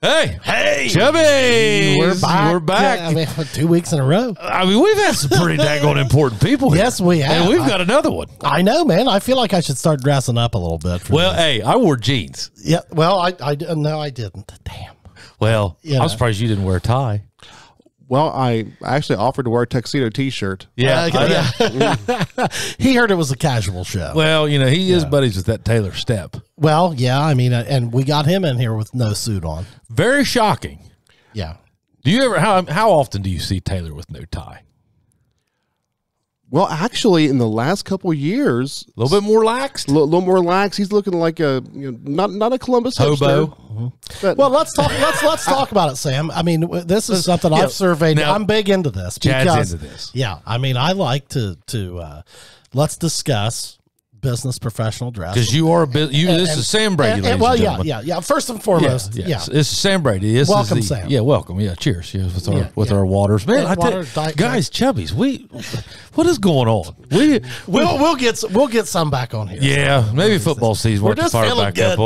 Hey, Chubbies. We're back. I mean, 2 weeks in a row. I mean, we've had some pretty daggone important people here. Yes, we have. And we've got another one. I know, man. I feel like I should start dressing up a little bit. Well, hey, I wore jeans. Yeah. Well, no, I didn't. Damn. Well, I'm surprised you didn't wear a tie. Well, I actually offered to wear a tuxedo T-shirt. Yeah. He heard it was a casual show. Well, you know, he is buddies with that Taylor Step. Well, yeah. I mean, and we got him in here with no suit on. Very shocking. Yeah. Do you ever, how often do you see Taylor with no tie? Well, actually, in the last couple of years, A little bit more lax? a little more lax. He's looking like a not a Columbus Hobo. hipster. But Well, let's talk. Let's talk about it, Sam. I mean, this is something I've surveyed. now, I'm big into this. Chad's into this. Yeah, I mean, I like to let's discuss business professional dress. Because you are this is Sam Brady, ladies well, and gentlemen. yeah. First and foremost, This is Sam Brady. Welcome, Sam. Yeah, welcome. Yeah, cheers. With our waters, man. Guys, Chubbies, what is going on? We'll get some back on here. Yeah, maybe football season. We're just feeling good.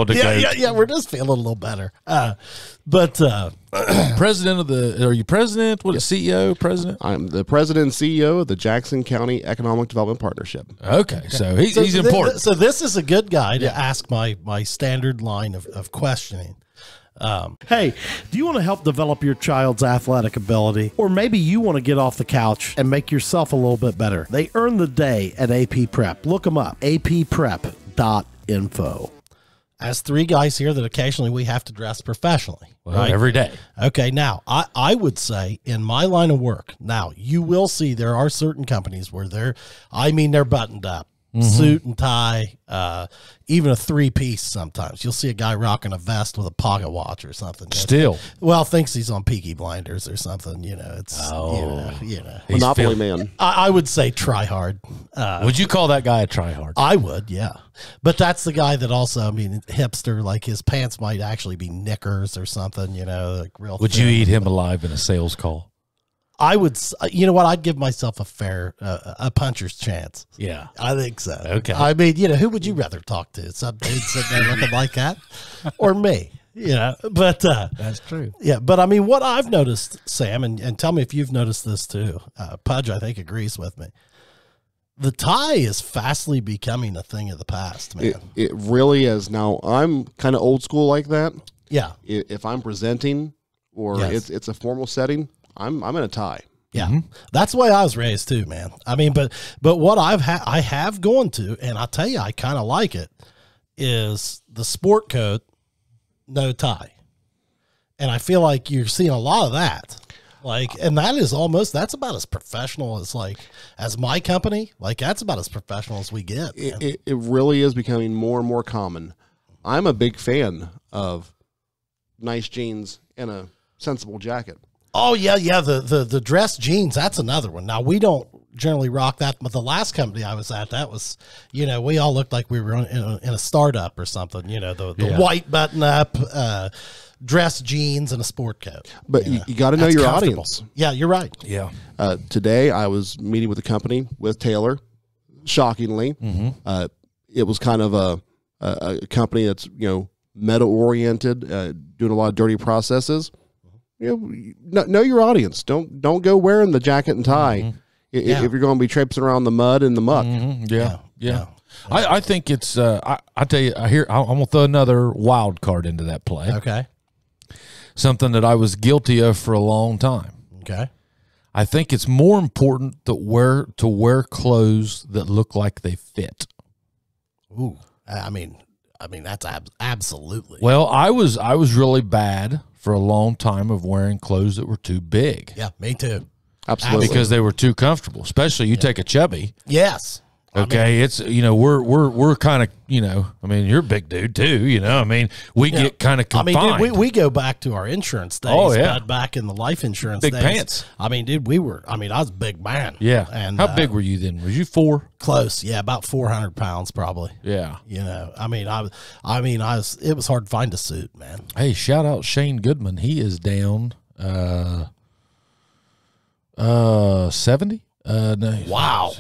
Yeah. We're just feeling a little better. But president are you president? What is CEO? President? I'm the president and CEO of the Jackson County Economic Development Partnership. Okay, so he's important. So this is a good guy to ask my standard line of questioning. Hey, do you want to help develop your child's athletic ability? Or maybe you want to get off the couch and make yourself a little bit better? They earn the day at AP Prep. Look them up, apprep.info. As three guys here that occasionally we have to dress professionally. Right? Every day. Okay, now, I would say in my line of work, now, you will see there are certain companies where they're buttoned up. Suit and tie, even a three-piece sometimes. You'll see a guy rocking a vest with a pocket watch or something. Still. Well, thinks he's on Peaky Blinders or something, It's, you know. Monopoly man. I would say try hard. Would you call that guy a try hard? I would, yeah. But that's the guy that also, hipster, like his pants might actually be knickers or something, like real Would you eat him alive in a sales call? I would, you know what? I'd give myself a fair, a puncher's chance. Yeah. I think so. Okay. I mean, who would you rather talk to? Some dude sitting there looking like that or me? But that's true. Yeah. But I mean, what I've noticed, Sam, and tell me if you've noticed this too. Pudge, I think, agrees with me. The tie is fastly becoming a thing of the past, man. It really is. Now, I'm kind of old school like that. Yeah. If I'm presenting or it's a formal setting, I'm in a tie. Yeah, that's the way I was raised too, man. I mean, but what I have gone to, and I tell you, I kind of like it, is the sport coat, no tie, and I feel like you're seeing a lot of that. And that's about as professional as my company. That's about as professional as we get. It really is becoming more and more common. I'm a big fan of nice jeans and a sensible jacket. Oh yeah. The dress jeans, that's another one. Now we don't generally rock that, but the last company I was at, that was, we all looked like we were in a startup or something, the white button up, dress jeans and a sport coat. But you got to know your audience. Yeah, you're right. Yeah. Today I was meeting with a company with Taylor. Shockingly, it was kind of a company that's, meta oriented, doing a lot of dirty processes. Know your audience. Don't go wearing the jacket and tie if you're going to be traipsing around the mud and the muck. Yeah. I think it's. I tell you, I'm gonna throw another wild card into that play. Okay. Something that I was guilty of for a long time. Okay. I think it's more important to wear clothes that look like they fit. Ooh, I mean that's absolutely. Well, I was really bad for a long time of wearing clothes that were too big. Yeah, me too. Absolutely. Because they were too comfortable. Especially you take a chubby. Yes. Okay, it's we're kind of you're a big dude too. We get kind of confined. We go back to our insurance days. Oh yeah, back in the life insurance big days. Pants. I was a big man. Yeah. And how big were you then? Was you 4? Close. Yeah, about 400 pounds probably. Yeah. It was hard to find a suit, man. Hey, shout out Shane Goodman. He is down 70. No. Wow.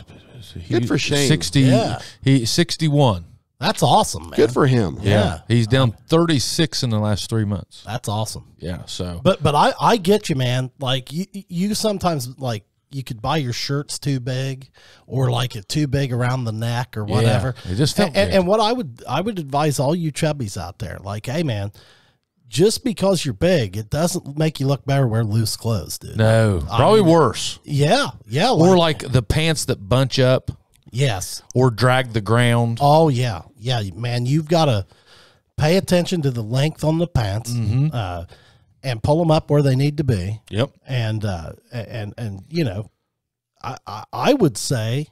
Good for Shane. 60. Yeah. He's 61. That's awesome, man. Good for him. Yeah. He's down 36 in the last 3 months. That's awesome. Yeah. So, But I get you, man. Like you sometimes like you could buy your shirts too big or like it too big around the neck or whatever. it just felt big. and what I would advise all you chubbies out there, like, hey man, just because you're big, it doesn't make you look better wear loose clothes, dude. no, probably worse. Yeah. Yeah. Or like the pants that bunch up yes. or drag the ground. Oh yeah. Yeah, man, you've got to pay attention to the length on the pants, and pull them up where they need to be. Yep. And you know, I would say,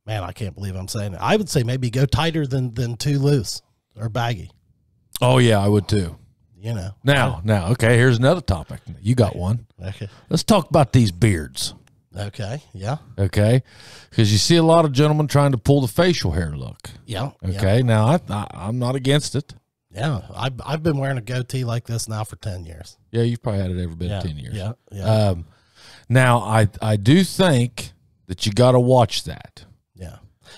man, I can't believe I'm saying it. I would say maybe go tighter than too loose or baggy. Oh yeah, I would too. You know. Now, okay, here's another topic. You got one. Okay. Let's talk about these beards. Okay. Yeah. Okay. Because you see a lot of gentlemen trying to pull the facial hair look. Yeah. Okay. Now, I'm not against it. Yeah. I've been wearing a goatee like this now for 10 years. Yeah, you've probably had it every bit Yeah. of 10 years. Yeah. Yeah. Now, I do think that you got to watch that. Yeah.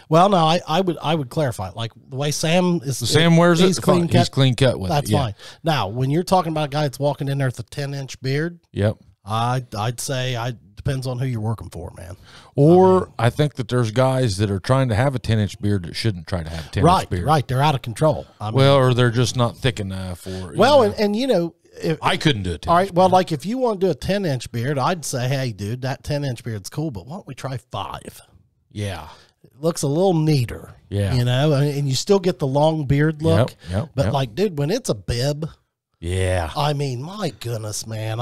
Well, no, I would clarify it. Like the way Sam is. Sam wears he's it. clean Fine. cut. He's clean cut with That's it. Yeah. fine. Now, when you're talking about a guy that's walking in there with a 10-inch beard, Yep. I'd say depends on who you're working for, man. Or I think that there's guys that are trying to have a 10-inch beard that shouldn't try to have a 10-inch beard. Right. They're out of control. I mean, Well, or they're just not thick enough. Or well, you know. and you know, if, I couldn't do it. all right. Well, like if you want to do a 10-inch beard, I'd say, hey, dude, that 10-inch beard's cool, but why don't we try 5? Yeah. It looks a little neater. Yeah. You know, and you still get the long beard look. Yep, but yep. like, dude, when it's a bib, Yeah. I mean, my goodness, man.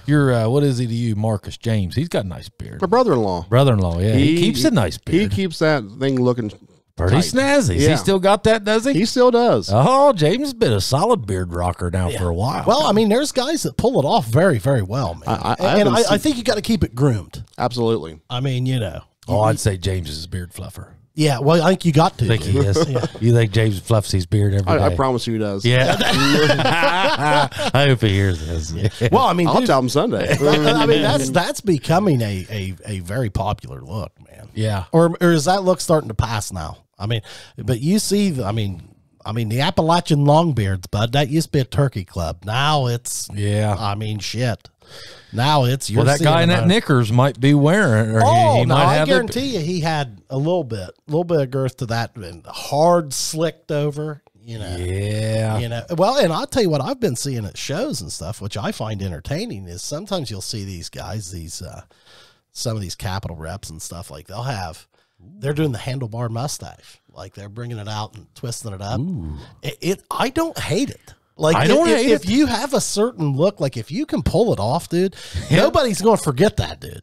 You're what is he to you, Marcus James? He's got a nice beard. My brother-in-law. Brother-in-law, yeah. He keeps a nice beard. He keeps that thing looking pretty tight. snazzy. Yeah. He still got that, does he? He still does. Oh, James has been a solid beard rocker now for a while. Well, I mean, there's guys that pull it off very, very well, man. I think you got to keep it groomed. Absolutely. I mean, you know. I'd say James is a beard fluffer. Yeah, well, I think you got to. I think he is. You think James fluffs his beard every day? I promise you he does. Yeah. I hope he hears this. Well, I mean, I'll dude, tell him Sunday. I mean, that's becoming a very popular look, man. Yeah. Or is that look starting to pass now? I mean, but you see, I mean, the Appalachian Longbeards, bud, that used to be a turkey club. Now it's, Yeah. I mean, shit. Now it's, Well, that guy in that knickers might be wearing, or he no, might I have guarantee you he had a little bit of girth to that, and hard slicked over, you know. Yeah. You know, well, and I'll tell you what I've been seeing at shows and stuff, which I find entertaining, is sometimes you'll see these guys, some of these Capitol reps and stuff, like they're doing the handlebar mustache, like they're bringing it out and twisting it up. I don't hate it. Like I don't hate if it. you have a certain look, like if you can pull it off, dude, nobody's going to forget that, dude.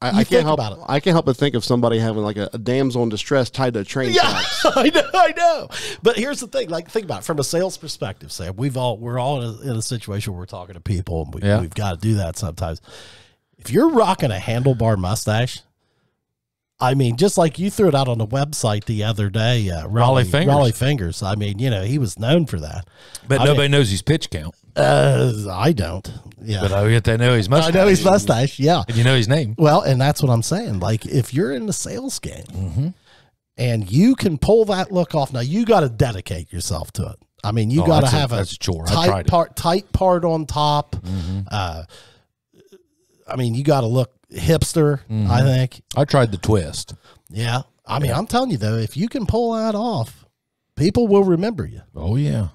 I can't help. about it. I can't help but think of somebody having like a damsel in distress tied to a train tracks. I know. But here's the thing: like, think about it from a sales perspective. Sam, we're all in a situation where we're talking to people, and we've got to do that sometimes. If you're rocking a handlebar mustache, I mean, just like you threw it out on the website the other day, Raleigh Fingers. I mean, you know, he was known for that. But nobody knows his pitch count. I don't. Yeah, But I get to know his mustache. I know his mustache. Yeah, And you know his name. well, and that's what I'm saying. Like, if you're in the sales game and you can pull that look off, now you got to dedicate yourself to it. I mean, you got to have that's a chore. I tried it. tight part on top. I mean, you got to look hipster, I think. I tried the twist. Yeah. I mean, I'm telling you, though, if you can pull that off, people will remember you. Oh, yeah.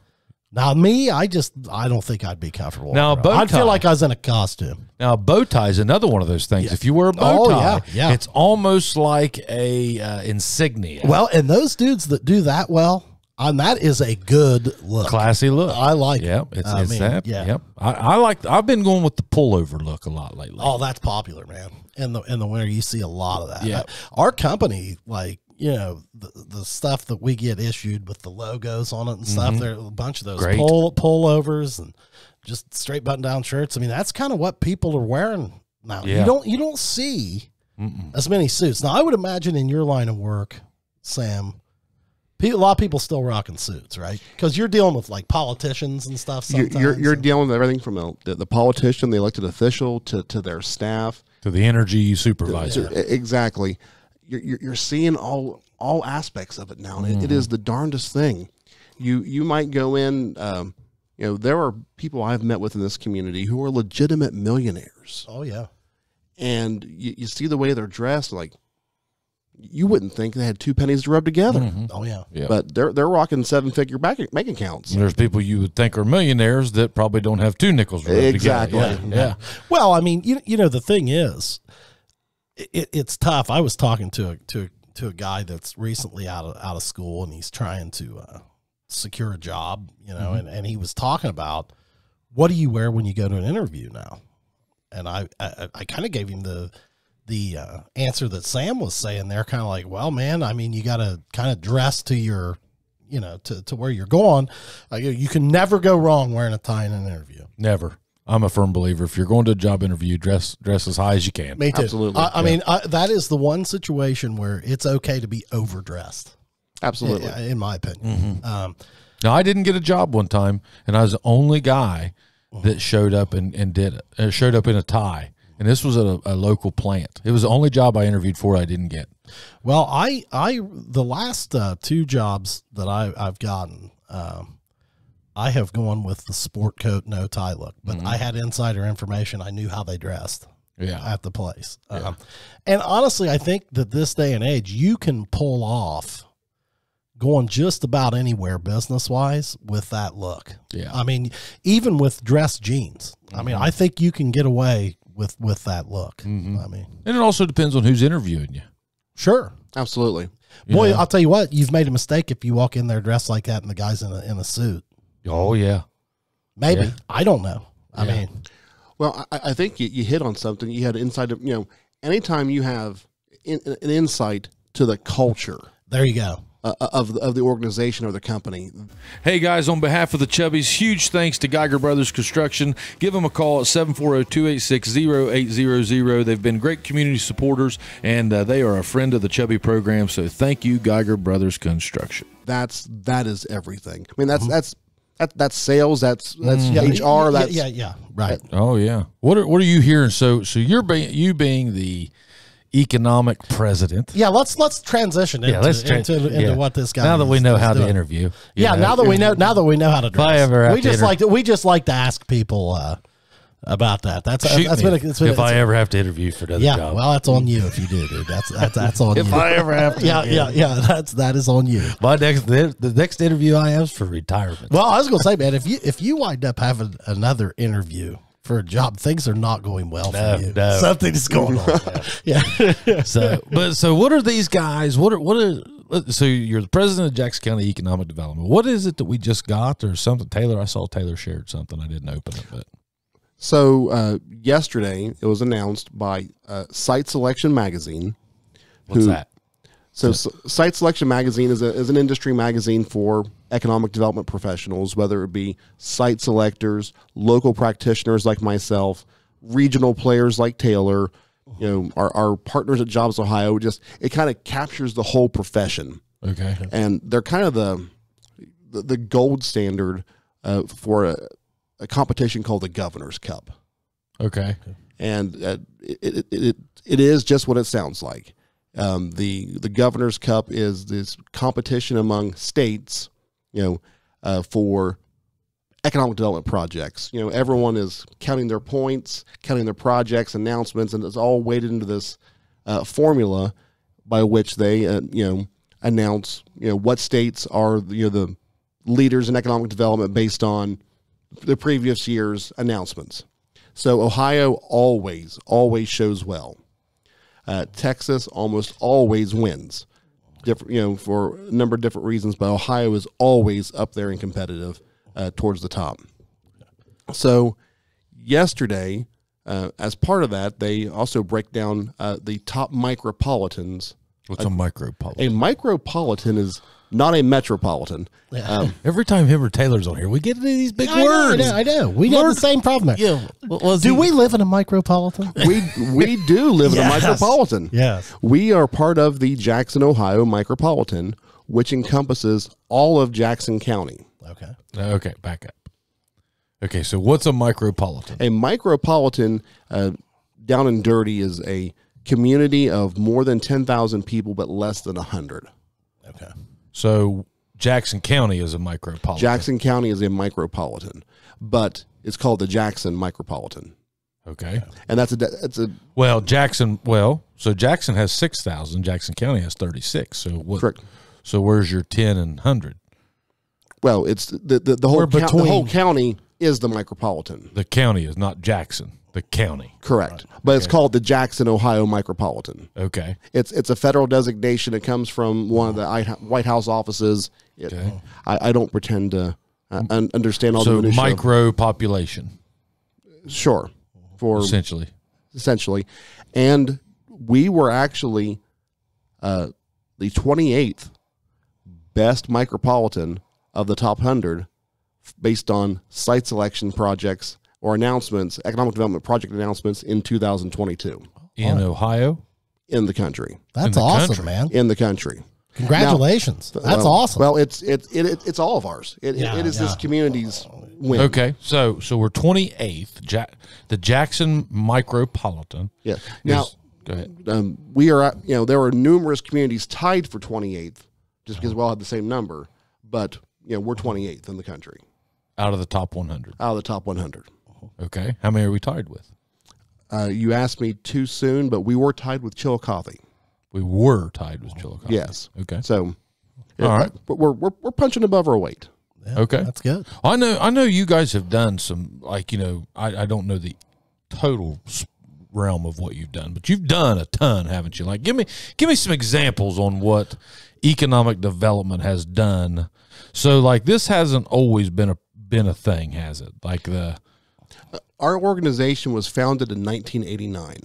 Now, me, I don't think I'd be comfortable. Now, a bow I'd feel tie. like I was in a costume. Now, a bow tie is another one of those things. If you wear a bow tie, yeah. it's almost like a insignia. Well, and those dudes that do that well, that is a good look. Classy look. I like it. Yep, it's I mean, that. yeah. Yep. I've been going with the pullover look a lot lately. Oh, that's popular, man. In the winter, you see a lot of that. Yeah. Our company, like, you know, the stuff that we get issued with the logos on it and stuff, there are a bunch of those Great. pullovers and just straight button down shirts. I mean, that's kind of what people are wearing now. Yeah. You don't see as many suits. Now, I would imagine in your line of work, Sam, a lot of people still rocking suits, right? Because you're dealing with like politicians and stuff. Sometimes. You're dealing with everything from the politician, the elected official, to their staff, to the energy supervisor. Exactly. You're seeing all all aspects of it now. And it is the darndest thing. You might go in, there are people I've met with in this community who are legitimate millionaires. Oh, yeah. And you see the way they're dressed, like, you wouldn't think they had 2 pennies to rub together. Oh, yeah. But they're rocking 7-figure bank accounts. And there's people you would think are millionaires that probably don't have 2 nickels to rub Exactly. together. Yeah. Well, I mean, the thing is, it's tough. I was talking to a guy that's recently out of school, and he's trying to secure a job, and he was talking about, what do you wear when you go to an interview now? And I kind of gave him the answer that Sam was saying there, kind of like, well, man, I mean, you got to kind of dress to your, to where you're going. You can never go wrong wearing a tie in an interview. Never. I'm a firm believer. If you're going to a job interview, dress as high as you can. Me too. Absolutely. I mean, that is the one situation where it's okay to be overdressed. Absolutely. In my opinion. Now, I didn't get a job one time, and I was the only guy that showed up and did it. Showed up in a tie, and this was at a local plant. It was the only job I interviewed for I didn't get. Well, the last 2 jobs that I've gotten, I have gone with the sport coat, no tie look, but I had insider information. I knew how they dressed at the place. And honestly, I think that this day and age, you can pull off going just about anywhere business-wise with that look. Yeah. I mean, even with dress jeans. I mean, I think you can get away with that look. I mean, And it also depends on who's interviewing you. sure. Absolutely. Boy, I'll tell you what, you've made a mistake if you walk in there dressed like that and the guy's in a suit. Oh, yeah. Maybe. Yeah. I don't know. I mean, Well, I think you hit on something. You had insight of, anytime you have an insight to the culture there you go. of the organization or the company. Hey, guys, on behalf of the Chubbies, huge thanks to Geiger Brothers Construction. Give them a call at 740-286-0800. They've been great community supporters, and they are a friend of the Chubby program, so thank you, Geiger Brothers Construction. That is everything. I mean, that's sales, that's HR, that's Yeah, right. Oh, yeah. What are you hearing? So you being the economic president. Yeah, let's transition into, into what this guy now that we know how doing. to interview. Now that we know how to dress. If I ever have we just like to ask people about that. That's been if I ever have to interview for another job. Well, that's on you if you do, dude. That's on you. If I ever have to, that is on you. The next interview I have is for retirement. Well, I was gonna say, man, if you wind up having another interview for a job, things are not going well for you. No. Something's going on. Yeah. So what are these guys? So you're the president of Jackson County Economic Development. What is it that we just got, or something? I saw Taylor shared something. I didn't open it, but. So yesterday it was announced by Site Selection Magazine. What's that? So Site Selection Magazine is an industry magazine for economic development professionals, whether it be site selectors, local practitioners like myself, regional players like Taylor, our partners at Jobs Ohio. It kind of captures the whole profession. Okay. And they're kind of the gold standard for a competition called the Governor's Cup. Okay. And it is just what it sounds like. The Governor's Cup is this competition among states, for economic development projects. Everyone is counting their points, counting their projects, announcements, and it's all weighted into this formula by which they, announce, what states are, the leaders in economic development based on the previous year's announcements. So Ohio always shows well. Texas almost always wins, for a number of different reasons, but Ohio is always up there and competitive towards the top. So yesterday, as part of that, they also break down the top micropolitans. What's a micropolitan? A micropolitan is not a metropolitan. Every time him or Taylor's on here, we get into these big words. I know. We got the same problem. Yeah. Do we live in a micropolitan? We do live in a micropolitan. Yes. We are part of the Jackson, Ohio micropolitan, which encompasses all of Jackson County. Okay, back up. Okay, so what's a micropolitan? A micropolitan, down and dirty, is a community of more than 10,000 people, but less than 100. Okay. So Jackson County is a micropolitan. Jackson County is a micropolitan, but it's called the Jackson Micropolitan. Okay. And that's a Well, Jackson. Well, so Jackson has 6,000. Jackson County has 36. So what? correct. So where's your 10 and 100? Well, it's the whole county is the micropolitan. The county is not Jackson. The county. Correct. But it's called the Jackson, Ohio Micropolitan. Okay. It's a federal designation. It comes from one of the White House offices. Okay. I don't pretend to understand all the So minutiae. micro population, Sure. For essentially. And we were actually the 28th best micropolitan of the top 100 based on site selection projects or announcements, economic development project announcements in 2022 In Ohio? in the country. That's the awesome, country. man. In the country. Congratulations. That's awesome. Well, it's all of ours. It is this community's win. Okay. So we're 28th, the Jackson Micropolitan. Yeah. Now, go ahead. we are, there are numerous communities tied for 28th just because we all had the same number, but, we're 28th in the country. Out of the top 100. Out of the top 100. Okay. How many are we tied with? You asked me too soon, but we were tied with Chillicothe. We were tied with Chillicothe. Yes. Okay. So, All right. but we're punching above our weight. Yeah, Okay. That's good. I know you guys have done some, I don't know the total realm of what you've done, but you've done a ton, haven't you? Like, give me some examples on what economic development has done. So, like, this hasn't always been a thing, has it? Like Our organization was founded in 1989.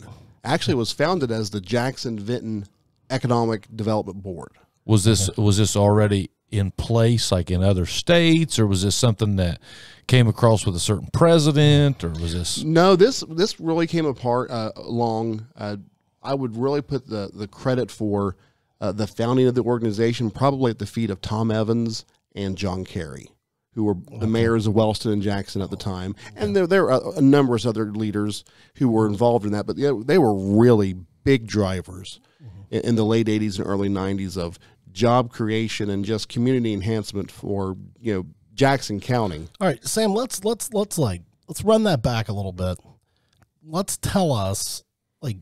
Actually, it was founded as the Jackson Vinton Economic Development Board. was this already in place, like in other states, or was this something that came across with a certain president, or was this? No, this really came apart along. I would really put the credit for the founding of the organization probably at the feet of Tom Evans and John Kerry, who were the mayors of Wellston and Jackson at the time. And there are a number of other leaders who were involved in that, but they were really big drivers in the late 80s and early 90s of job creation and just community enhancement for, Jackson County. All right, Sam, let's run that back a little bit. Let's tell us, like,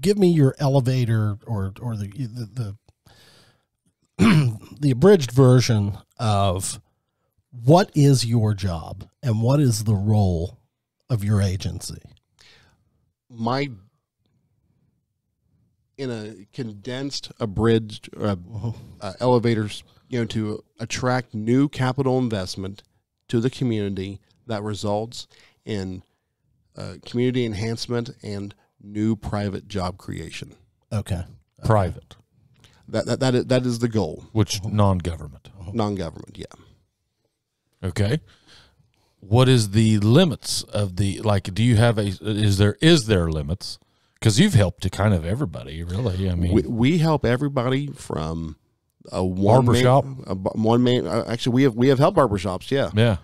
give me your elevator or the the abridged version of what is your job and what is the role of your agency? In a condensed, abridged elevators, to attract new capital investment to the community that results in community enhancement and new private job creation. Okay. Private, That is the goal. which non-government. Non-government, yeah. Okay. What is the limits of the, like, do you have is there limits? Because you've helped to kind of everybody, really. I mean, We help everybody from a Barbershop? one man. Actually, we have helped barbershops, yeah. yeah.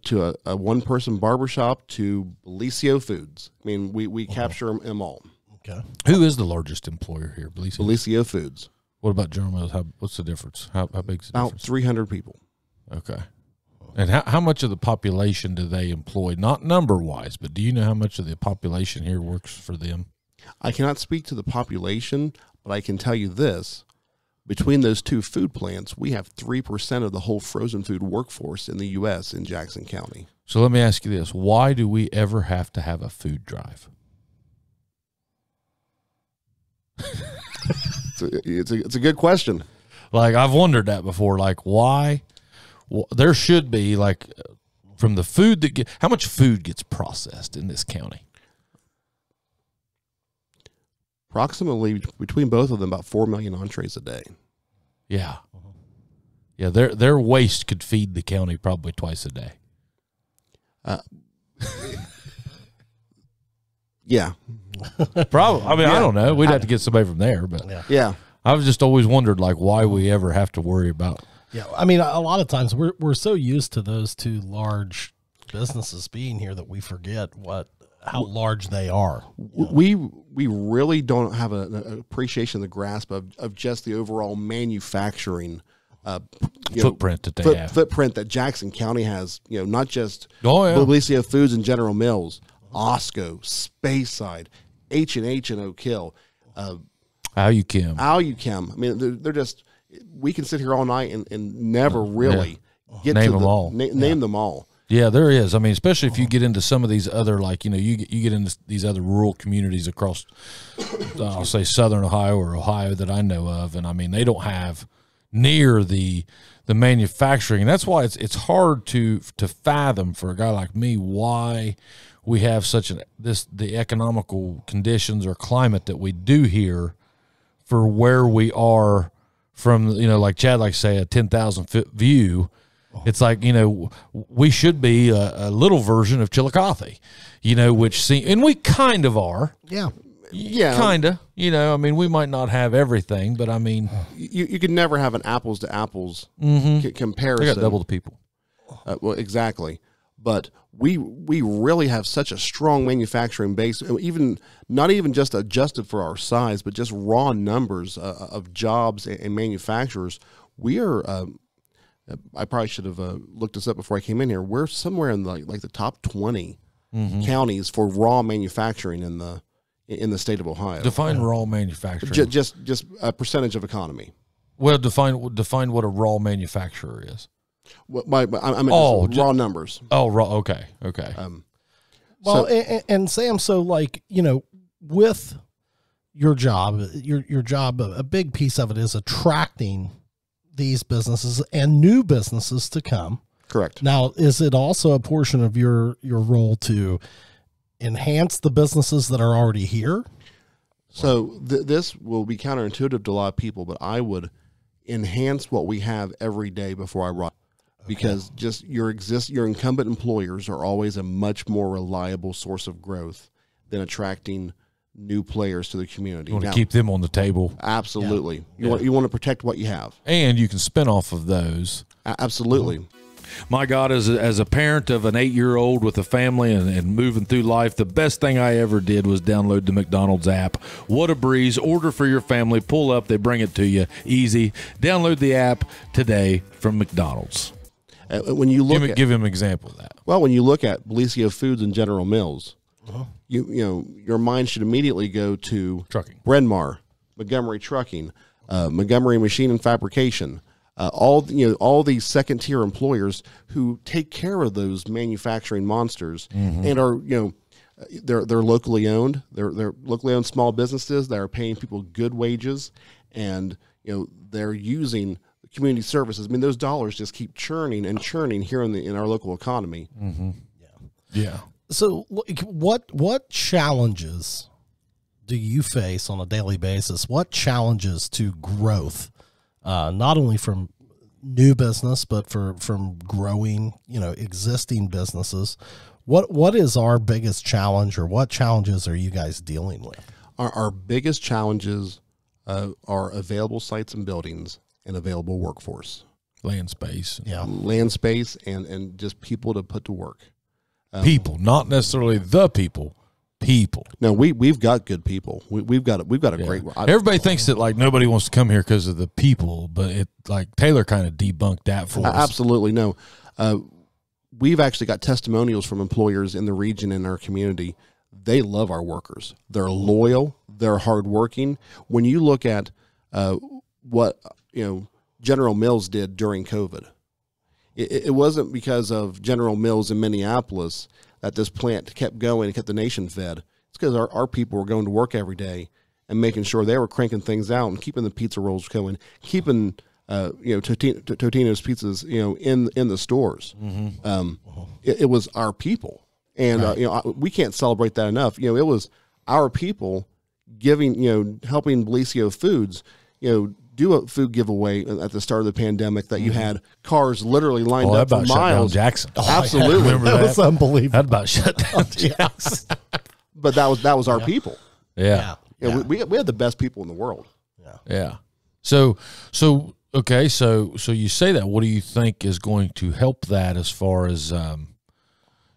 To a one person barbershop to Belicio Foods. I mean, we capture them all. Okay. Who is the largest employer here? Belize? Belicio Foods, What about General Mills? What's the difference? How big's the about difference? 300 people. Okay. And how much of the population do they employ? Not number wise, but do you know how much of the population here works for them? I cannot speak to the population, but I can tell you this. Between those two food plants, we have 3% of the whole frozen food workforce in the U.S. in Jackson County. So let me ask you this. Why do we ever have to have a food drive? It's a good question. Like, I've wondered that before. Like, why? Well, there should be, like, from the food how much food gets processed in this county? Approximately between both of them, about 4 million entrees a day. Yeah. Yeah, their waste could feed the county probably twice a day. Yeah. Probably. I mean, I don't know. We'd have to get somebody from there, but Yeah. I've just always wondered, like, why we ever have to worry about. Yeah, I mean, a lot of times we're so used to those two large businesses being here that we forget how large they are. We really don't have an appreciation, the grasp of just the overall manufacturing footprint that they have. Footprint that Jackson County has. Not just Oh, Foods and General Mills, Osco, Speyside, H&H and Oak Hill, Aluchem. Aluchem. I mean, they're just. We can sit here all night and never really get Name to them all. Name them all. Yeah, there is. I mean, especially if you get into some of these other, like, you get into these other rural communities across, I'll say Southern Ohio or Ohio that I know of, and I mean, they don't have near the manufacturing, and that's why it's hard to fathom for a guy like me why we have such the economical conditions or climate that we do here for where we are from, like Chad likes to say, a 10,000-foot view. It's like, we should be a little version of Chillicothe, and we kind of are. Yeah. Yeah. Kind of. I mean, we might not have everything, but I mean. You could never have an apples to apples comparison. They got double the people. Well, exactly. But we really have such a strong manufacturing base, not even just adjusted for our size, but just raw numbers of jobs and manufacturers. We are. I probably should have looked this up before I came in here. We're somewhere in like the top 20 counties for raw manufacturing in the state of Ohio. Define raw manufacturing. Just a percentage of economy. Well, define what a raw manufacturer is. I mean, raw numbers. Oh, raw. Okay. And Sam, so like, with your job, a big piece of it is attracting these businesses and new businesses to come. Correct. Now, is it also a portion of your role to enhance the businesses that are already here? So this will be counterintuitive to a lot of people, but I would enhance what we have every day before I run. Because just your incumbent employers are always a much more reliable source of growth than attracting new players to the community. You want to keep them on the table. Absolutely. You want to protect what you have. And you can spin off of those. Absolutely. My God, as a parent of an 8-year-old with a family and moving through life, the best thing I ever did was download the McDonald's app. What a breeze. Order for your family. Pull up. They bring it to you. Easy. Download the app today from McDonald's. When you look give him an example of that. Well, when you look at Bellisio Foods and General Mills, your mind should immediately go to Trucking, Bryn Mawr, Montgomery Trucking, Montgomery Machine and Fabrication, all these second tier employers who take care of those manufacturing monsters and are they're locally owned. They're locally owned small businesses that are paying people good wages, and they're using community services. I mean, those dollars just keep churning and churning here in our local economy. Yeah. So, what challenges do you face on a daily basis? What challenges to growth, not only from new business, but from growing, existing businesses? What is our biggest challenge, or what challenges are you guys dealing with? Our biggest challenges are available sites and buildings and available workforce. Land space. Land space and just people to put to work. People, not necessarily the people. No, we've got good people. We've got a great. Everybody thinks that like nobody wants to come here because of the people, but it like Taylor kind of debunked that for us. Absolutely no. We've actually got testimonials from employers in the region, in our community. They love our workers. They're loyal. They're hardworking. When you look at what General Mills did during COVID, it wasn't because of General Mills in Minneapolis that this plant kept going and kept the nation fed. It's because our people were going to work every day and making sure they were cranking things out and keeping the pizza rolls going, keeping Totino's pizzas in the stores. It was our people, and right. We can't celebrate that enough. It was our people giving, helping Bellisio Foods, do a food giveaway at the start of the pandemic that you had cars literally lined up for miles. Jackson. Absolutely. Remember that was unbelievable. That about shut down Jackson. But that was our people. Yeah. We had the best people in the world. Yeah. So okay, so you say that. What do you think is going to help that as far as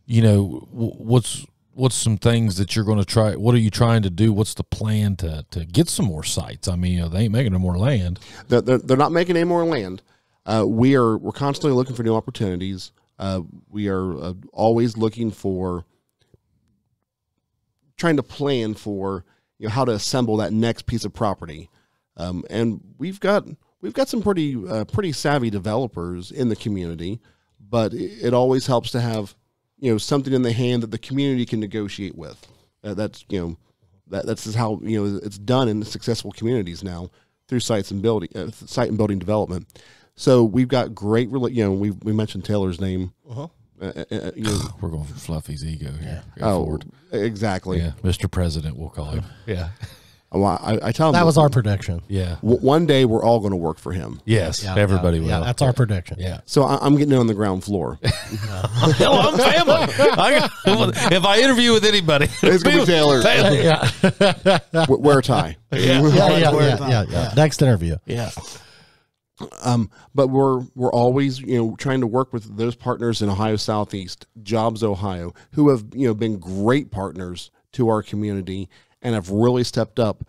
what's some things that you're going to try? What are you trying to do? What's the plan to get some more sites? I mean, they ain't making no more land. They're not making any more land. We're constantly looking for new opportunities. We are always looking for, trying to plan for how to assemble that next piece of property. And we've got some pretty savvy developers in the community, but it always helps to have something in the hand that the community can negotiate with. That's just how it's done in successful communities now through site and building development. So we've got great, we mentioned Taylor's name. Uh-huh. We're going for Fluffy's ego here. Exactly. Yeah, Mr. President, we'll call him. Yeah. Well, I tell him that was our prediction. Yeah. One day we're all going to work for him. Yes, everybody will. Yeah, that's our prediction. Yeah. So I'm getting in on the ground floor. Hell, I'm family. If I interview with anybody, it's going to be Taylor. Yeah. Wear a tie. Yeah. Next interview. Yeah. But we're always trying to work with those partners in Ohio Southeast, Jobs Ohio, who have been great partners to our community and have really stepped up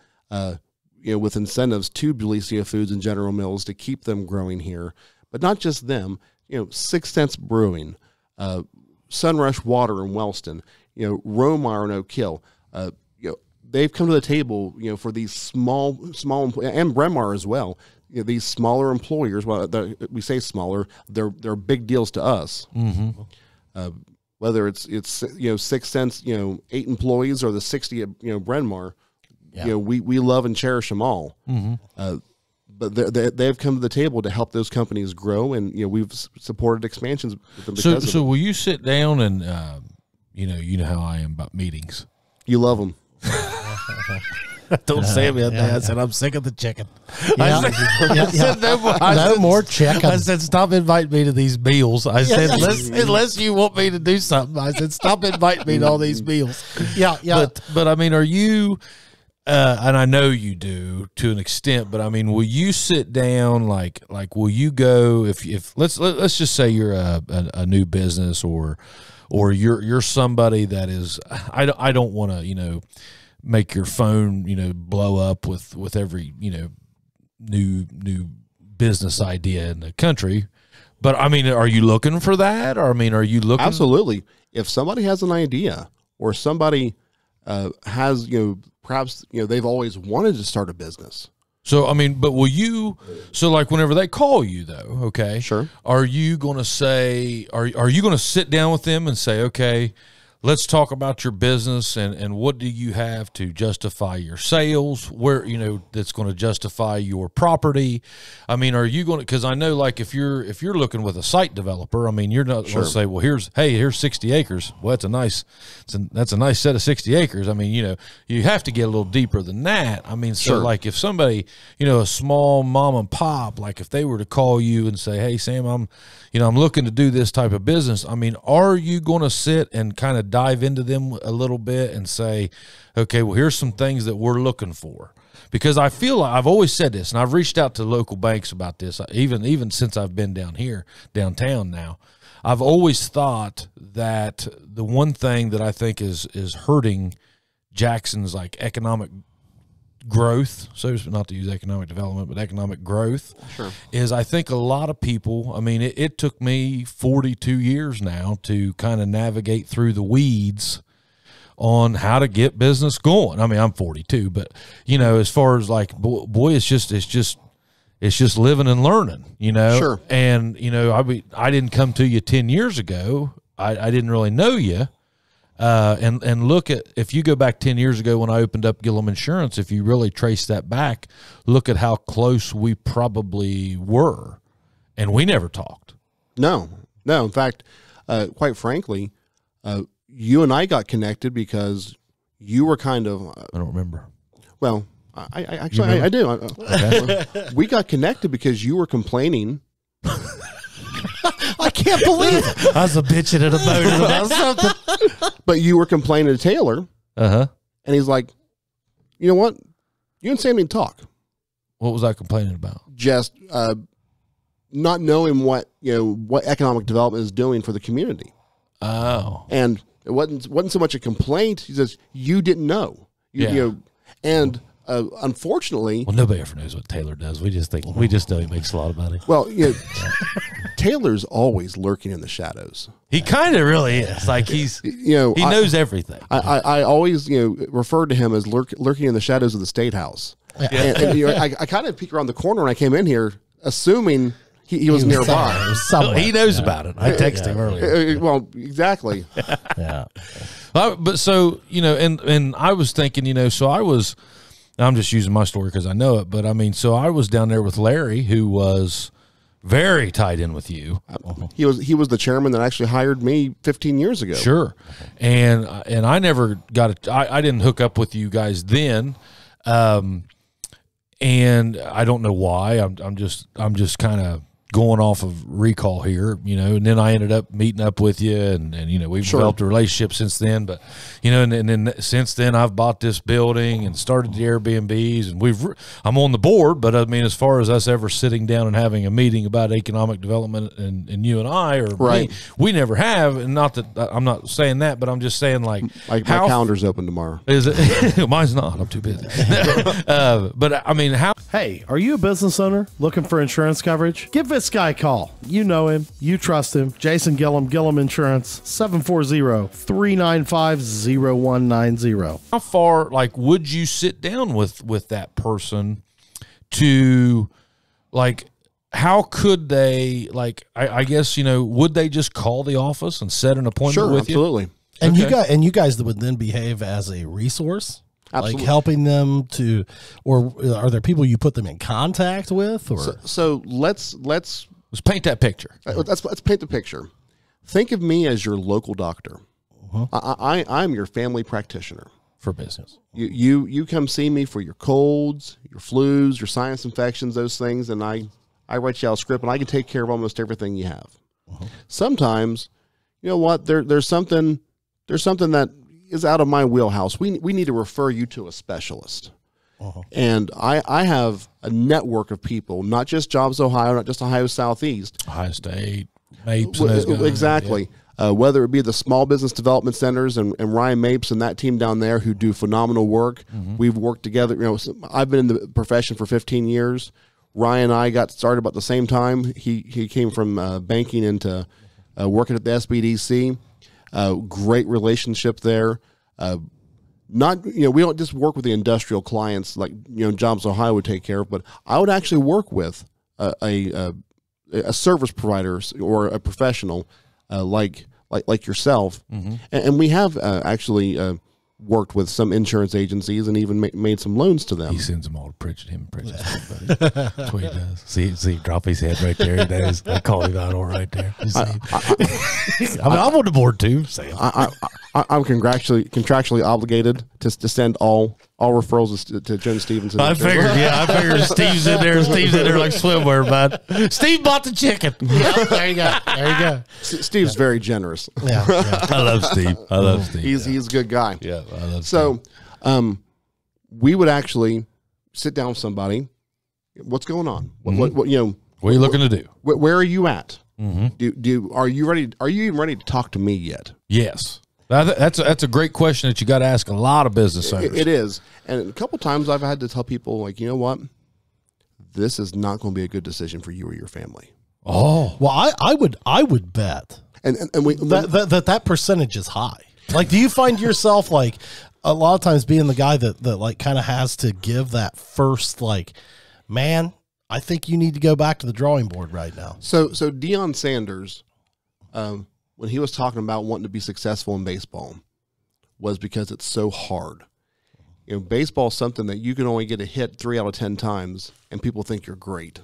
with incentives to Belicia Foods and General Mills to keep them growing here. But not just them, 6 Cents Brewing, Sunrush Water in Wellston, Romar and Oak Hill. They've come to the table, for these small, and Bremar as well. These smaller employers, well, we say smaller, they're big deals to us. Mm-hmm. Whether it's 6 Cents, 8 employees, or the 60 at Bryn Mawr, we love and cherish them all. Mm-hmm. But they've come to the table to help those companies grow, and we've supported expansions with them. So will you sit down and you know how I am about meetings? You love them. Don't say me that. I said I'm sick of the chicken. I said no more chicken. I said stop inviting me to these meals. I said unless you want me to do something. I said stop inviting me to all these meals. Yeah. But I mean, are you? And I know you do to an extent. But I mean, will you sit down? Like will you go if let's just say you're a new business or you're somebody that is I don't want to make your phone, blow up with every, new business idea in the country. But I mean, are you looking for that? Or I mean, are you looking? Absolutely. If somebody has an idea or somebody has, perhaps, they've always wanted to start a business. So, I mean, but will you, so like whenever they call you though, okay. Sure. Are you going to say, are you going to sit down with them and say, okay, let's talk about your business and what do you have to justify your sales, where, that's going to justify your property. I mean, are you going to, because I know like if you're looking with a site developer, I mean, you're not going to say, well, here's 60 acres. Well, that's a nice set of 60 acres. I mean, you have to get a little deeper than that. I mean, so like if somebody, a small mom and pop, like if they were to call you and say, hey, Sam, I'm looking to do this type of business. I mean, are you going to sit and kind of dive into them a little bit and say, okay, well, here's some things that we're looking for? Because I feel like I've always said this, and I've reached out to local banks about this, even since I've been downtown now. I've always thought that the one thing that I think is hurting Jackson's like economic growth, so not to use economic development, but economic growth, is I think a lot of people, I mean, it took me 42 years now to kind of navigate through the weeds on how to get business going. I mean, I'm 42, but as far as like, boy, it's just living and learning, Sure. And, I didn't come to you 10 years ago. I didn't really know you. And look at, if you go back 10 years ago when I opened up Gillum Insurance, if you really trace that back, look at how close we probably were, and we never talked. No. In fact, quite frankly, you and I got connected because you were kind of, I don't remember. Well, I do. Okay. We got connected because you were complaining. I can't believe it. I was a bitching and a moaning about something. But you were complaining to Taylor. And he's like, you know what? You and Sam need to talk. What was I complaining about? Just not knowing what economic development is doing for the community. Oh. And it wasn't so much a complaint. He says, you didn't know. You know, and unfortunately, Well, nobody ever knows what Taylor does. We just know he makes a lot of money. well, you know, Taylor's always lurking in the shadows. He kind of really is. Like he knows everything. I always referred to him as lurking in the shadows of the State House. And I kind of peeked around the corner when I came in here, assuming he was nearby. He knows about it. I texted him earlier. Well, exactly. Yeah. But so, and I was thinking, so I'm just using my story because I know it, but I mean, so I was down there with Larry, who was very tied in with you. He was the chairman that actually hired me 15 years ago. Sure. And I never got I didn't hook up with you guys then. And I don't know why. I'm just kind of going off of recall here, and then I ended up meeting up with you and we've developed a relationship since then, but and then since then I've bought this building and started the Airbnbs, and I'm on the board, but I mean, as far as us ever sitting down and having a meeting about economic development and you and I, or right. we never have. And not that I'm not saying that, but I'm just saying like my calendar's open tomorrow. Is it? Mine's not. I'm too busy. But I mean, how? Hey, are you a business owner looking for insurance coverage? Give this guy a call. You know him. You trust him. Jason Gillum, Gillum Insurance, 740-395-0190. How far, would you sit down with that person to, how could they, I guess, would they just call the office and set an appointment with absolutely. you? And you guys would then behave as a resource? Absolutely. Like helping them to, or are there people you put them in contact with? Or So let's paint that picture. Let's paint the picture. Think of me as your local doctor. I'm your family practitioner for business. You come see me for your colds, your flus, your sinus infections, those things, and I write you out a script, and I can take care of almost everything you have. Sometimes, you know what? There's something that is out of my wheelhouse. We need to refer you to a specialist. And I have a network of people, not just Jobs Ohio, not just Ohio Southeast. Ohio State, Mapes. And those guys. Exactly. Yeah. Whether it be the small business development centers and Ryan Mapes and that team down there who do phenomenal work. We've worked together. I've been in the profession for 15 years. Ryan and I got started about the same time. He came from banking into working at the SBDC. Great relationship there. We don't just work with the industrial clients like Jobs Ohio would take care of, but I would actually work with a service provider or a professional like yourself, and we have actually worked with some insurance agencies and even made some loans to them. He sends them all to Pritchett, him and Pritchett. That's what he does. See, drop his head right there. He does. I call him out all right there. I'm on the board too, Sam. I'm contractually obligated to send all referrals to Jen Stevenson. I figured Steve's in there. Steve's in there like swimwear, bud. Steve bought the chicken. Yeah, there you go. Steve's very generous. Yeah. I love Steve. He's a good guy. Yeah, I love Steve. We would actually sit down with somebody. What's going on? What are you looking to do? Where are you at? Are you ready? Are you even ready to talk to me yet? Yes. That's a great question that you got to ask a lot of business owners. It is. And a couple times I've had to tell people, you know what? This is not going to be a good decision for you or your family. Oh. Well, I would bet and that percentage is high. Do you find yourself a lot of times being the guy that kind of has to give that first man, I think you need to go back to the drawing board right now. So Deion Sanders, when he was talking about wanting to be successful in baseball, was because it's so hard. Baseball is something that you can only get a hit 3 out of 10 times, and people think you're great.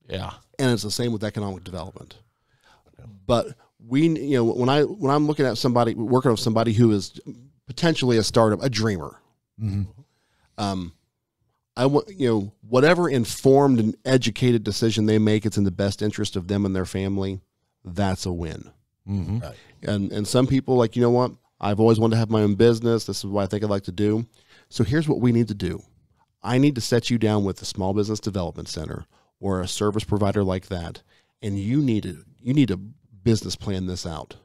Yeah, and it's the same with economic development. But when I'm looking at somebody working with somebody who is potentially a startup, a dreamer, I want whatever informed and educated decision they make, it's in the best interest of them and their family. That's a win. Right. And some people I've always wanted to have my own business. This is what I think I'd like to do. So here's what we need to do. I need to set you down with a small business development center or a service provider like that, and you need to business plan this out.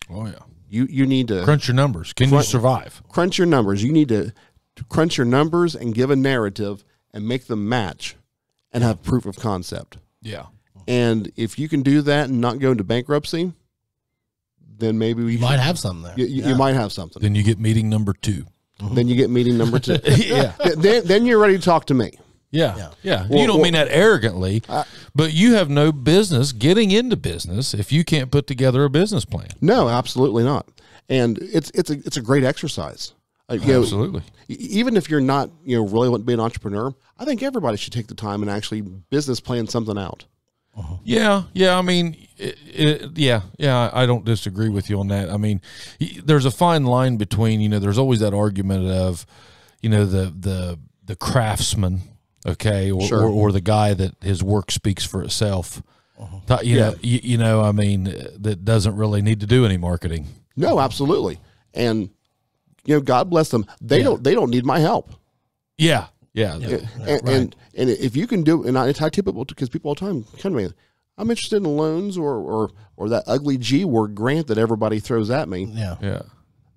Oh yeah. You need to Crunch your numbers. Can you survive? crunch your numbers. You need to crunch your numbers and give a narrative and make them match and have proof of concept. Yeah. And if you can do that and not go into bankruptcy, then maybe we might have something there. You might have something. Then you get meeting number 2. Then you get meeting number 2. Yeah. Then you're ready to talk to me. Yeah. Yeah. Well, you don't mean that arrogantly, but you have no business getting into business if you can't put together a business plan. No, absolutely not. And it's a great exercise. Absolutely. Even if you're not, really want to be an entrepreneur, I think everybody should take the time and actually business plan something out. Yeah. Yeah. I mean, yeah. I don't disagree with you on that. I mean, there's a fine line between, there's always that argument of, the craftsman, okay, or the guy that his work speaks for itself. I mean, that doesn't really need to do any marketing. No, absolutely. And God bless them. They don't need my help. Yeah. And if you can do, and I tell people, because people all the time come to me, I'm interested in loans or that ugly G word grant that everybody throws at me. Yeah.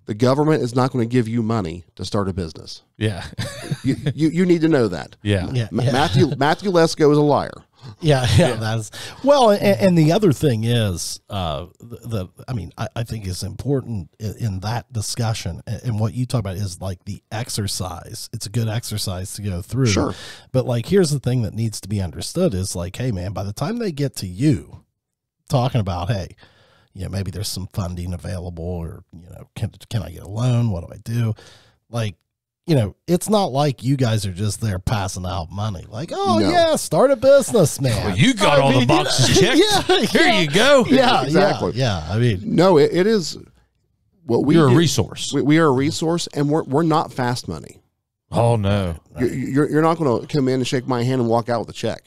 The government is not going to give you money to start a business. Yeah. you need to know that. Yeah. Matthew Lesko is a liar. Yeah. That's well, and the other thing is, I think is important in that discussion, and what you talk about is like the exercise. It's a good exercise to go through. Sure. But like, here's the thing that needs to be understood is like, hey man, by the time they get to you talking about, hey, maybe there's some funding available, or, can I get a loan? What do I do? Like, it's not like you guys are just there passing out money. Like, yeah, start a business, man. Well, you got all the boxes checked. Here you go. Yeah, exactly. Yeah. I mean, no, it is what we You're do. a resource. We are a resource, and we're not fast money. Oh no. You're not going to come in and shake my hand and walk out with a check.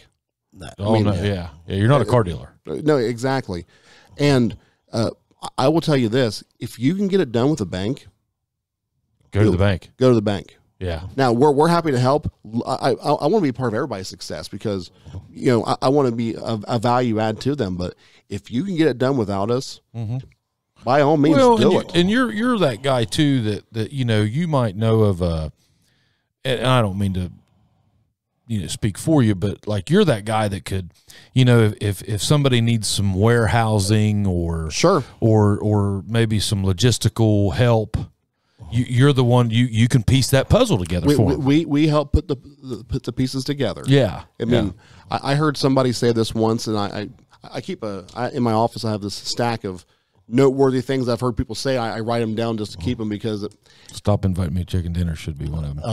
No. Yeah. You're not a car dealer. No, exactly. And I will tell you this: if you can get it done with a bank, Go to the bank. Go to the bank. Yeah. Now we're happy to help. I want to be part of everybody's success because I want to be a value add to them. But if you can get it done without us, by all means, do it. And you're that guy too that you might know of and I don't mean to speak for you, but like you're that guy that could, if somebody needs some warehousing or sure or maybe some logistical help, you're the one you can piece that puzzle together for them. We help put the pieces together. Yeah. I mean, I heard somebody say this once, and I keep in my office I have this stack of noteworthy things I've heard people say. I write them down just to keep them because Stop Inviting Me to Chicken Dinner should be one of them.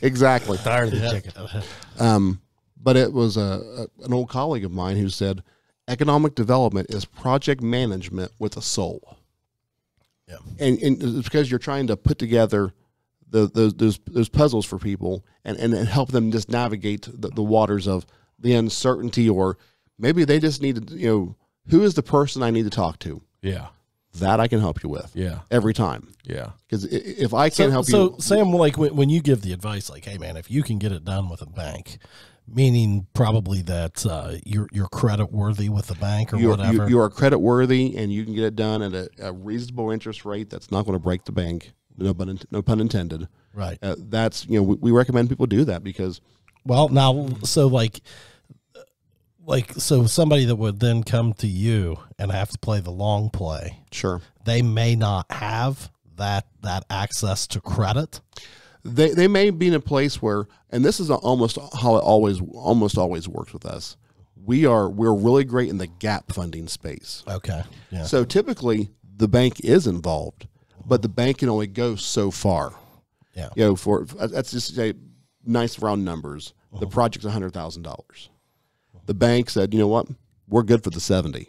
Exactly. Tired of the chicken. But it was an old colleague of mine who said economic development is project management with a soul. Yeah. And it's because you're trying to put together those puzzles for people and help them just navigate the waters of the uncertainty, or maybe they just need to, who is the person I need to talk to? Yeah. That I can help you with. Yeah. Every time. Yeah. Because if I can't help you. So, Sam, like when you give the advice, like, hey, man, if you can get it done with a bank, meaning probably that you're credit worthy with the bank or whatever. You are credit worthy, and you can get it done at a reasonable interest rate that's not going to break the bank. No pun intended. Right. That's, we recommend people do that because. Well, now, so so somebody that would then come to you and have to play the long play. Sure. They may not have that access to credit. They may be in a place where, and this is almost how it almost always works with us. We're really great in the gap funding space. Okay. Yeah. So typically the bank is involved, but the bank can only go so far. Yeah. That's just a nice round numbers. The project's $100,000. The bank said, you know what, we're good for the 70,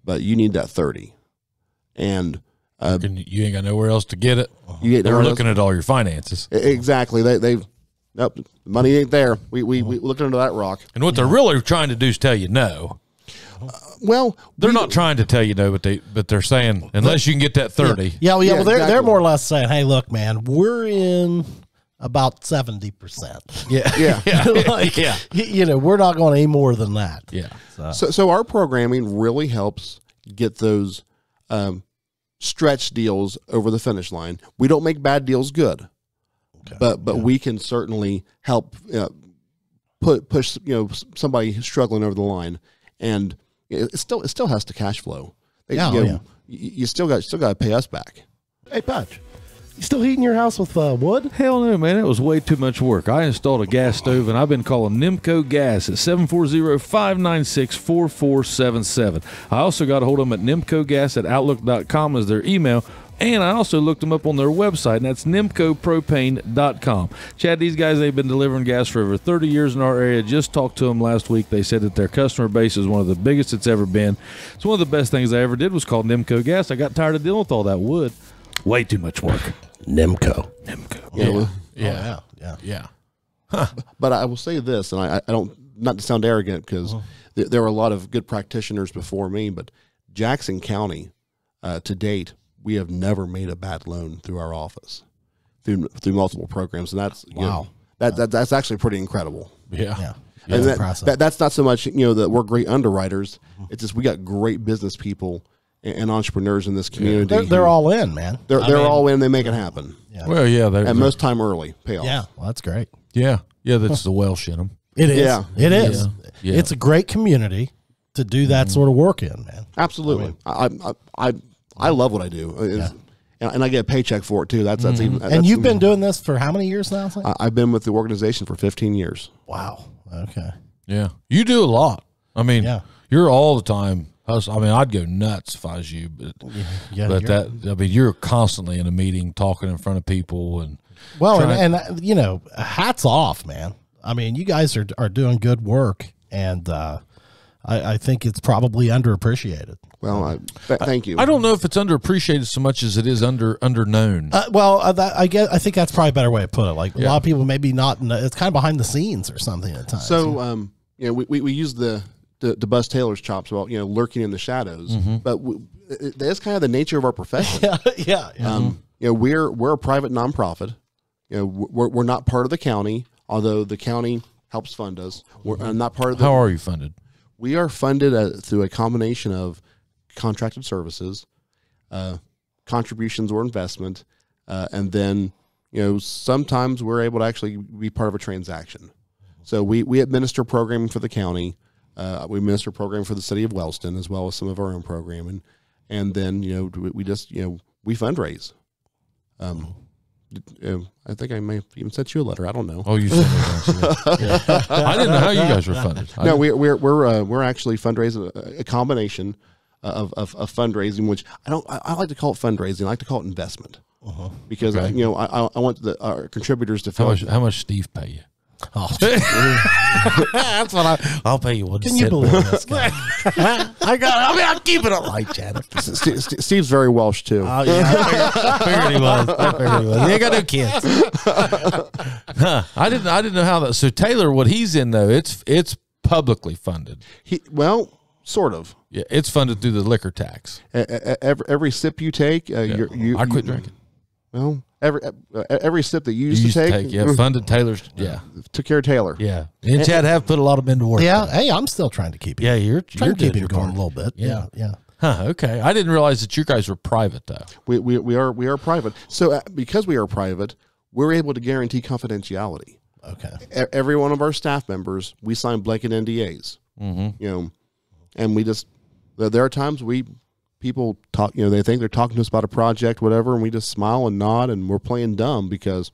but you need that 30, and you ain't got nowhere else to get it. They're looking at all your finances. Exactly. Nope, the money ain't there. We looked under that rock. And what they're really trying to do is tell you no. Well, they're not trying to tell you no, but they're saying unless you can get that 30. Yeah. Well, exactly. They're more or less saying, hey, look, man, we're in about 70%. Yeah. We're not going any more than that. Yeah. So our programming really helps get those stretch deals over the finish line. We don't make bad deals good, but we can certainly help push somebody struggling over the line, and it still has to cash flow. You still got to pay us back. Hey, Patch, you still heating your house with wood? Hell no, man. It was way too much work. I installed a gas stove, and I've been calling Nemco Gas at 740-596-4477. I also got a hold of them at nemcogas@outlook.com as their email, and I also looked them up on their website, and that's nemcopropane.com. Chad, these guys, they've been delivering gas for over 30 years in our area. Just talked to them last week. They said that their customer base is one of the biggest it's ever been. It's one of the best things I ever did was call Nemco Gas. I got tired of dealing with all that wood. Way too much work. Nemco. Yeah. But I will say this, and I don't, not to sound arrogant, because there were a lot of good practitioners before me, but Jackson County, to date, we have never made a bad loan through our office, through multiple programs, and that's that's actually pretty incredible. Yeah. And that's not so much that we're great underwriters. It's just we got great business people and entrepreneurs in this community. They're all in, man. They're all in. They make it happen. Yeah. Well, yeah. And most time early payoff. Yeah, well, that's great. Yeah. That's the Welsh in them. It is. Yeah. It is. Yeah. It's a great community to do that sort of work in, man. Absolutely. I love what I do. And I get a paycheck for it too. That's even. And you've been doing this for how many years now? I've been with the organization for 15 years. Wow. Okay. Yeah. You do a lot. I mean, you're all the time. I mean, I'd go nuts if I was you, but you're constantly in a meeting, talking in front of people, and hats off, man. I mean, you guys are doing good work, and I think it's probably underappreciated. Well, thank you. I don't know if it's underappreciated so much as it is underknown. I think that's probably a better way to put it. Like a lot of people maybe not. It's kind of behind the scenes or something at times. So, we use the bust Taylor's chops about lurking in the shadows, but that's kind of the nature of our profession. We're a private nonprofit. We're not part of the county, although the county helps fund us. We're not part of. How are you funded? We are funded through a combination of contracted services, contributions or investment, and then sometimes we're able to actually be part of a transaction. So we administer programming for the county. We administer programming for the city of Wellston, as well as some of our own programming, and then we just we fundraise. I think I may have even sent you a letter. I don't know. Oh, you sent it. I didn't know how you guys were funded. No, we're actually fundraising a combination of fundraising, which I like to call it fundraising. I like to call it investment because I want our contributors to feel. How much Steve pay you? Oh, that's what I'll pay you. Can you believe this guy? I'm keeping it light, Chad. Steve's very Welsh too. Oh yeah, I figured he was. He ain't got no kids. I didn't know how that. So Taylor, what he's in though, it's publicly funded. Sort of. Yeah, it's funded through the liquor tax. Every sip you take, I quit drinking. Well, every sip that you used to take, funded Taylor's. Yeah, took care of Taylor. Yeah, and Chad have put a lot of men to work. Yeah, hey, I'm still trying to keep it. Yeah, you're trying to keep it going part. a little bit. Yeah. Huh, okay, I didn't realize that you guys were private though. We are private. So because we are private, we're able to guarantee confidentiality. Okay. Every one of our staff members, we sign blanket NDAs. And we just there are times people talk, they think they're talking to us about a project, whatever, and we just smile and nod, and we're playing dumb because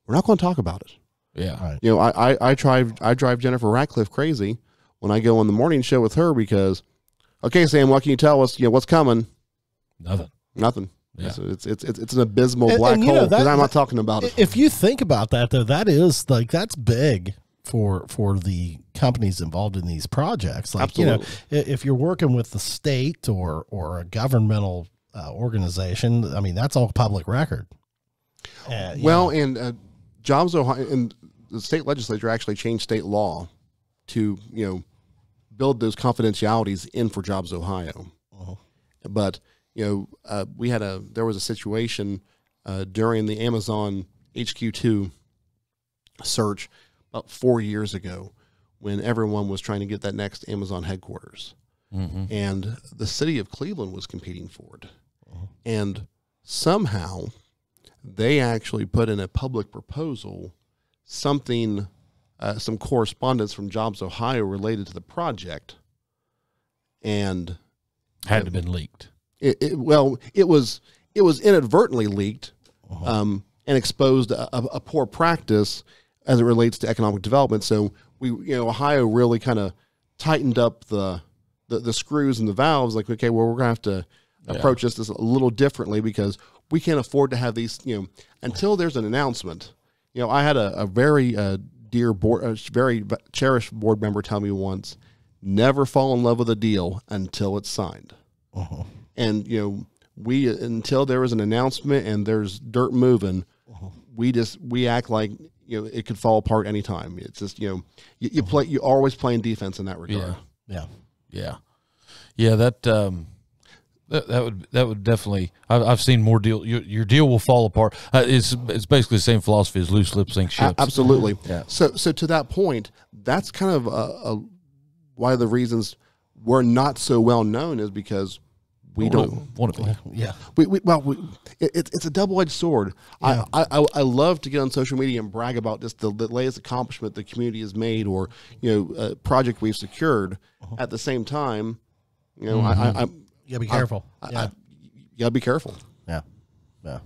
we're not going to talk about it. Yeah. Right. I drive Jennifer Ratcliffe crazy when I go on the morning show with her because, okay, Sam, what can you tell us? What's coming? Nothing. Yeah. So it's an abysmal black hole because I'm not talking about it. If you think about that, though, that's big for the companies involved in these projects. Like, Absolutely. If you're working with the state or a governmental organization, I mean, that's all public record. And Jobs Ohio and the state legislature actually changed state law to build those confidentialities in for Jobs Ohio. But there was a situation during the Amazon HQ2 search about 4 years ago when everyone was trying to get that next Amazon headquarters. and the city of Cleveland was competing for it. And somehow they actually put in a public proposal something, some correspondence from Jobs Ohio related to the project. And had to been leaked. It was inadvertently leaked and exposed a poor practice as it relates to economic development. So Ohio really kind of tightened up the screws and the valves. Like, okay, well, we're gonna have to approach this a little differently because we can't afford to have these. Until there's an announcement. I had a very dear very cherished board member tell me once, never fall in love with a deal until it's signed. And we until there was an announcement and there's dirt moving, we act like it could fall apart anytime. It's just you're always playing defense in that regard. That would definitely. I've seen more deal. Your deal will fall apart. It's basically the same philosophy as loose lip sync ships. Absolutely. Yeah. So to that point, that's kind of one of the reasons we're not so well known is because we don't want to be. Yeah. It's a double-edged sword. Yeah. I love to get on social media and brag about just the latest accomplishment the community has made or a project we've secured. At the same time, you gotta be careful. You gotta be careful. Yeah. Well,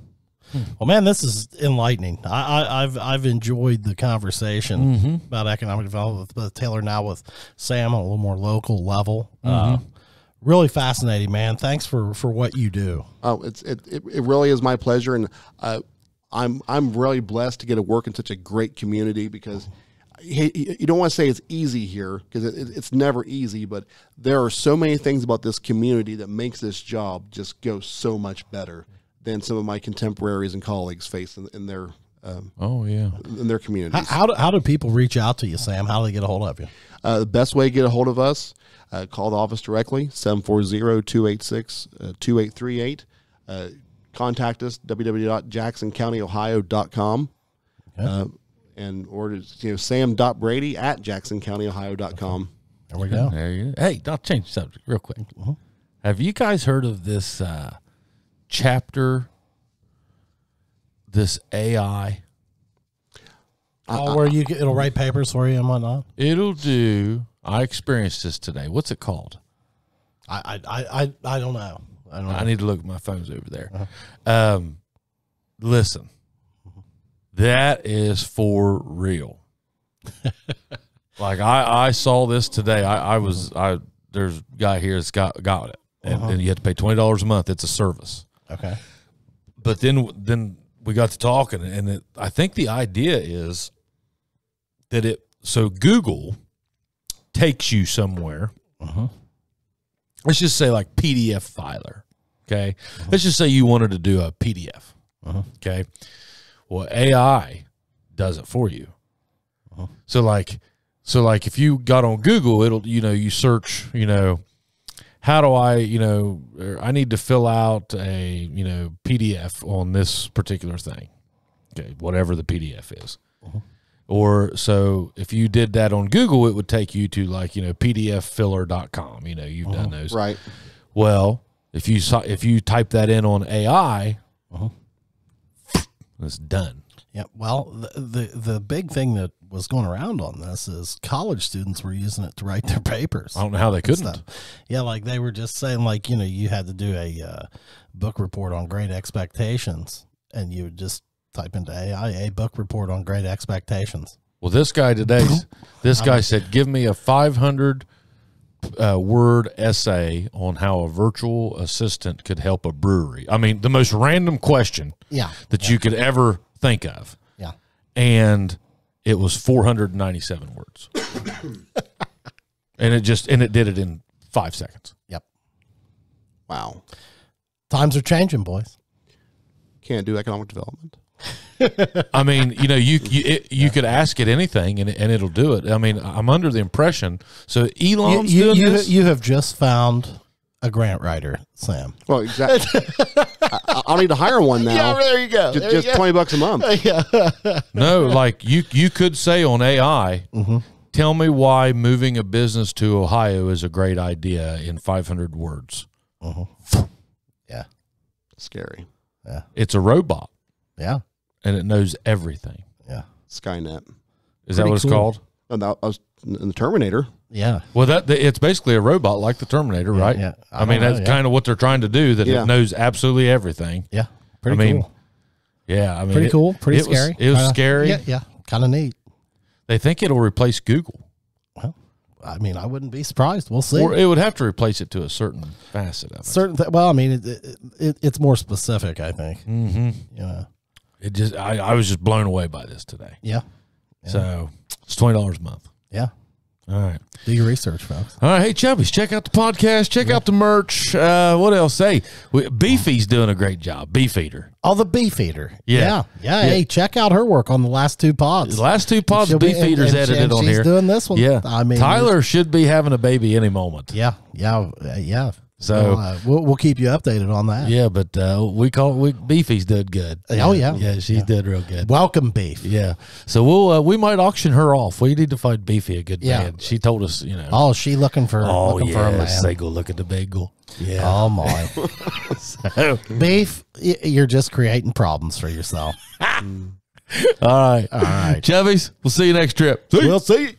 man, this is enlightening. I've enjoyed the conversation about economic development with Taylor, now with Sam on a little more local level. Really fascinating, man. Thanks for what you do. Oh, it really is my pleasure, and I'm really blessed to get to work in such a great community because you don't want to say it's easy here because it's never easy, but there are so many things about this community that makes this job just go so much better than some of my contemporaries and colleagues face in their in their communities. How do people reach out to you, Sam? How do they get a hold of you? The best way to get a hold of us, call the office directly, 740-286-2838. Contact us, www.jacksoncountyohio.com. Okay. Or sam.brady@jacksoncountyohio.com. There we go. There you go. Hey, I'll change the subject real quick. Have you guys heard of this chapter, this AI? Where it'll write papers for you and whatnot? It'll do. I experienced this today. What's it called? I don't know. I need to look at my phones over there. Listen. That is for real. Like I saw this today. There's a guy here that's got it, and you have to pay $20 a month. It's a service. Okay. But then we got to talking, and I think the idea is that so Google takes you somewhere. Let's just say like PDF filer. Okay. Let's just say you wanted to do a PDF. Okay. Well, AI does it for you. So like if you got on Google, it'll, you search, how do I, I need to fill out a, PDF on this particular thing. Okay. Whatever the PDF is. Or so if you did that on Google, it would take you to like, pdffiller.com, you've done those. Right. Well, if you type that in on AI, it's done. Yeah. Well, the big thing that was going around on this is college students were using it to write their papers. I don't know how they couldn't. Yeah, like they were just saying, like, you had to do a book report on Great Expectations, and you would just type into AI, a book report on Great Expectations. Well, this guy today, said, give me a 500 word essay on how a virtual assistant could help a brewery. I mean, the most random question that you could ever think of. Yeah. And it was 497 words. and it did it in 5 seconds. Yep. Wow. Times are changing, boys. Can't do economic development. I mean, you could ask it anything and it'll do it. I mean, I'm under the impression. So Elon's doing this. You have just found a grant writer, Sam. Well, exactly. I'll need to hire one now. Yeah, there you go. Just $20 a month. Yeah. No, like you could say on AI, Tell me why moving a business to Ohio is a great idea in 500 words. Yeah. Scary. Yeah. It's a robot. Yeah. And it knows everything. Yeah. Skynet. Is that what it's cool. called? And that was in the Terminator. Yeah. Well, it's basically a robot like the Terminator, right? Yeah. I mean, that's kind of what they're trying to do, that Yeah. it knows absolutely everything. Yeah. Pretty I mean, cool. Yeah. I mean, Pretty cool. Pretty scary. It was scary. Yeah. Yeah. Kind of neat. They think it'll replace Google. Well, I mean, I wouldn't be surprised. We'll see. Or it would have to replace it to a certain facet of it. Well, I mean, it's more specific, I think. Mm-hmm. Yeah. It just, I was just blown away by this today. Yeah. So it's $20 a month. Yeah. All right. Do your research, folks. All right. Hey, Chubbies, check out the podcast. Check out the merch. What else? Hey, Beefy's doing a great job. Beefeater. Oh, the Beefeater. Yeah. Yeah. Hey, check out her work on the last two pods. The last two pods, She'll be- Beefeater's and edited on she's here. doing this one. Yeah. I mean, Tyler should be having a baby any moment. Yeah. Yeah. So we'll keep you updated on that. yeah, but Beefy's did good. Oh, yeah. Yeah, she did real good. Welcome, Beef. Yeah. So we might auction her off. We need to find Beefy a good man. She told us, Oh, is she looking for oh, looking for a man? they go look at the bagel. Yeah. Oh my. So, Beef, you're just creating problems for yourself. all right. All right. Chubbies, we'll see you next trip. See ya. We'll see.